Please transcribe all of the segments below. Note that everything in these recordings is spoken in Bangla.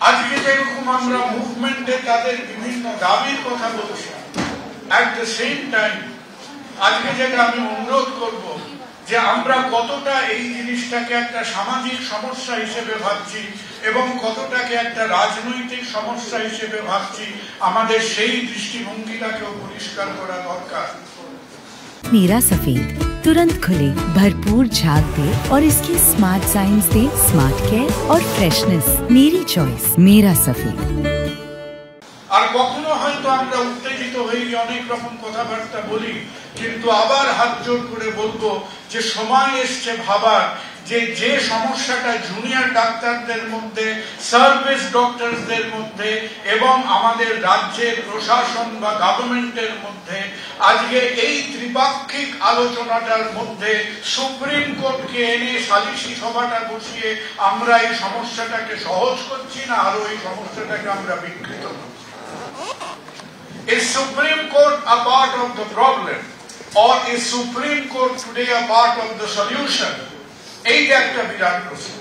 আজকে যেরকম আমরা মুভমেন্টে তাদের বিভিন্ন দাবির কথা বলছি, অ্যাট দ্য সেম টাইম আজকে যেটা আমি অনুরোধ করব যে আমরা কতটা এই জিনিসটাকে একটা সামাজিক সমস্যা হিসেবে ভাবছি এবং কতটাকে একটা রাজনৈতিক সমস্যা হিসেবে ভাবছি, আমাদের সেই দৃষ্টিভঙ্গিটাকেও পরিষ্কার করা দরকার। मेरा सफेद तुरंत खुले, भरपूर झाग दे और इसकी स्मार्ट साइंस दे स्मार्ट केयर और फ्रेशनेस। मेरी चॉइस मेरा सफेद। আর কখনো হয়তো আমরা উত্তেজিত হয়ে অনেক রকম কথাবার্তা বলি, কিন্তু আবার হাত জোর করে বলবো যে সময় এসছে ভাবার যে সমস্যাটা জুনিয়র ডাক্তারদের মধ্যে, সার্ভিস ডক্টরদের মধ্যে এবং আমাদের রাজ্যের প্রশাসন বা গভর্নমেন্টের মধ্যে আজকে এই ত্রিপাক্ষিক আলোচনাটার মধ্যে সুপ্রিম কোর্টকে এনে সালিশি সভাটা বসিয়ে আমরা এই সমস্যাটাকে সহজ করছি না, আরো এই সমস্যাটাকে আমরা বিকৃত করছি। Is Supreme Court a part of the problem or is Supreme Court today a part of the solution? এইটা একটা বিরাট প্রশ্ন।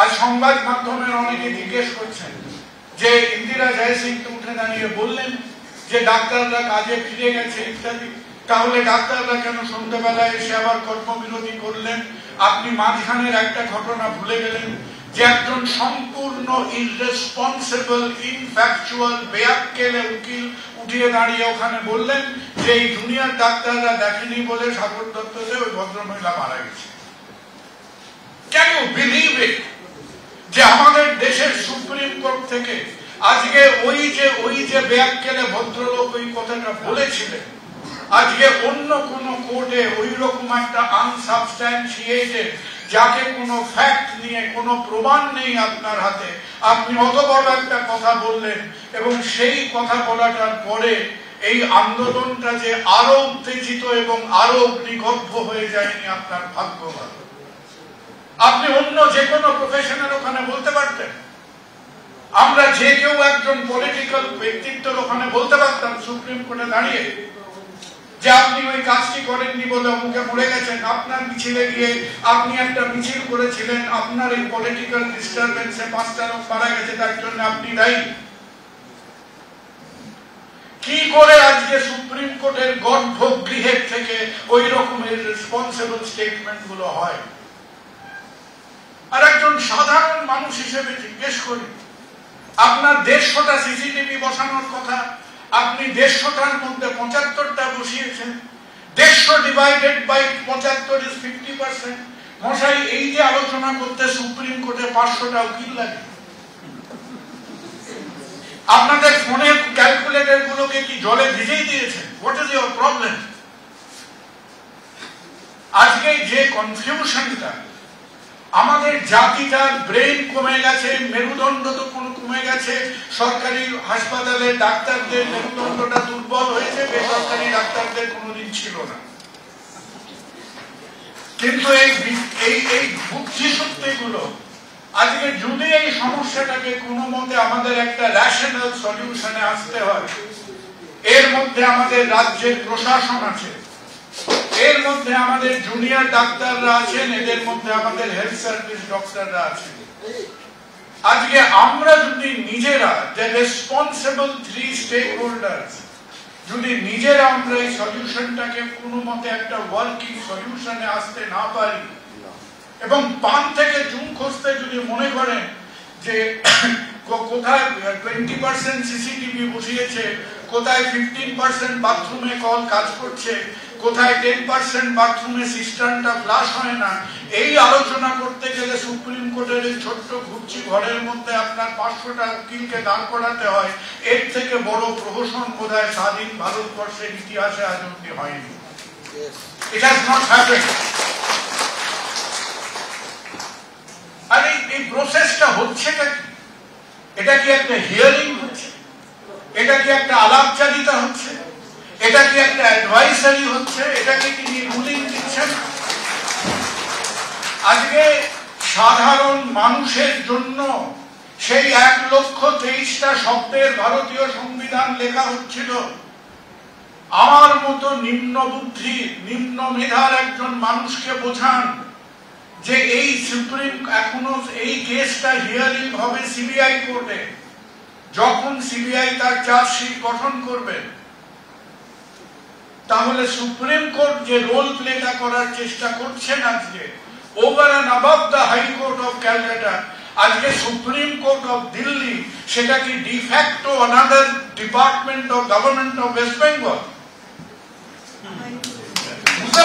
আজ সংবাদ মাধ্যমের অনেকে জিজ্ঞেস করছেন যে ইন্দিরা জয়সিং উঠে দাঁড়িয়ে বললেন যে ডাক্তাররা কাজে ফিরে গেছে ইত্যাদি, তাহলে ডাক্তাররা কেন সন্ধ্যাবেলায় এসে আবার কর্মবিরতি করলেন? আপনি মাঝখানের একটা ঘটনা ভুলে গেলেন যে একজন সম্পূর্ণ ইররেসপন্সিবল, ইনফ্যাকচুয়াল, বেয়াক্কেলে উকিল উঠিয়ে দাঁড়িয়ে ওখানে বললেন যে এই জুনিয়র ডাক্তাররা দেখেনি বলে সাগর দত্ততে ওই ভদ্রমহিলা মারা গেছে। Can you believe it? যে আমাদের দেশের সুপ্রিম কোর্ট থেকে আজকে ওই যে বেয়াক্কেলে ভদ্রলোক ওই কথাটা বলেছিলেন, আজকে অন্য কোন কোর্টে ওই রকম একটা আনসাবস্ট্যান্টিয়েটেড, যাকে কোনো ফ্যাক্ট নিয়ে কোনো প্রমাণ নেই আপনার হাতে, আপনি অত বড় একটা কথা বললেন এবং সেই কথা বলাটার পরে এই আন্দোলনটা যে আরো উত্তেজিত এবং আরো অগ্নিগর্ভ হয়ে যায়নি, আপনার ভাগ্য ভালো। আপনি অন্য যে কোনো প্রফেশনের ওখানে বলতে পারতেন, আমরা যে কেউ একজন পলিটিক্যাল ব্যক্তিত্বের ওখানে বলতে পারতাম সুপ্রিম কোর্টে দাঁড়িয়ে যে আপনি ওই কাজটি করেননি বলে অমুকে মরে গেছেন, আপনার মিছিলে গিয়ে আপনি একটা মিছিল করেছিলেন, আপনার এই পলিটিক্যাল ডিস্টারবেন্সে 5টা লোক মারা গেছে, তার জন্য আপনি দায়ী। কি করে আজকে সুপ্রিম কোর্টের গর্ভগৃহের থেকে ওই রকমের রেসপন্সিবল স্টেটমেন্ট গুলো হয়? আর একজন সাধারণ মানুষ হিসেবে জিজ্ঞেস করি, আপনার 150টা সিসিটিভি বসানোর কথা, আপনি 150টার মধ্যে 75টা বসিয়েছেন। 150 ডিভাইডেড বাই 75 ইজ 50%। মশাই, এই যে আলোচনা করতে সুপ্রিম কোর্টে 500টা উকিল লাগে, আপনাদের ফোনের ক্যালকুলেটর গুলোকে কি জলে ভিজিয়ে দিয়েছেন? What is your problem? আজকে যে কনফিউশনটা, আমাদের জাতিটার ব্রেন কমে গেছে, মেরুদণ্ড তো কমে গেছে, সরকারি হাসপাতালে ডাক্তারদের মেরুদণ্ডটা দুর্বল হয়েছে, বেসরকারি ডাক্তারদের কোনোদিন ছিল না। কিন্তু এই বুদ্ধিশক্তিগুলো আজকে যদি এই সমস্যাটাকে কোনো মতে আমাদের একটা রেশনাল সলিউশনে আসতে হয়, এর মধ্যে আমাদের রাজ্যের প্রশাসন আছে, এর মধ্যে আমাদের জুনিয়র ডাক্তাররা আছেন, এদের মধ্যে আমাদের হেলথ সার্ভিস ডক্টররা আছেন। আজকে আমরা যদি নিজেরা, যে রেসপন্সিবল 3 স্টেক হোল্ডার্স, যদি নিজেরা আমরা এই সলিউশনটাকে কোনো মতে একটা ওয়ার্কিং সলিউশনে আসতে না পারি এবং পান থেকে চুন খসতে যদি মনে করেন যে কোথায় 20% সিসিটিভি বসিয়েছে, কোথায় 15% বাথরুমে কল কাজ করছে, কোথায় 10% বাথরুমে সিস্টেমটা ফ্লাশ হয় না, এই আলোচনা করতে গেলে সুপ্রিম কোর্টের এই ছোট্ট ঘুরছি ঘরের মধ্যে আপনার 500টা উকিলকে দাঁড় করাতে হয়। এর থেকে বড় প্রহসন বোধহয় স্বাধীন ভারতবর্ষের ইতিহাসে আজ অব্দি হয়নি। It has not happened. আর এই প্রসেসটা হচ্ছেটা কি? এটা কি একটা হিয়ারিং হচ্ছে? এটা কি একটা আলাপচারিতা হচ্ছে? এটা কি একটা অ্যাডভাইসারি হচ্ছে? এটাকে কি রুলিং দিচ্ছেন? আজকে সাধারণ মানুষের জন্য সেই 1,23,000টা শব্দের ভারতীয় সংবিধান লেখা হচ্ছিল। আমার মতো নিম্ন বুদ্ধি, নিম্ন মেধার একজন মানুষকে বোঝান যে এই সুপ্রিম এখনো এই কেসটা হিয়ারিং হবে সিবিআই কোর্টে, যখন সিবিআই তার চার্জশিট গঠন করবে, তাহলে সুপ্রিম কোর্ট যে রোল প্লেটা করার চেষ্টা করছেন আজকে over and above the high court of Calcutta, আজকে সুপ্রিম কোর্ট অফ দিল্লি সেটা কি de facto another department of government of West Bengal? বুঝতে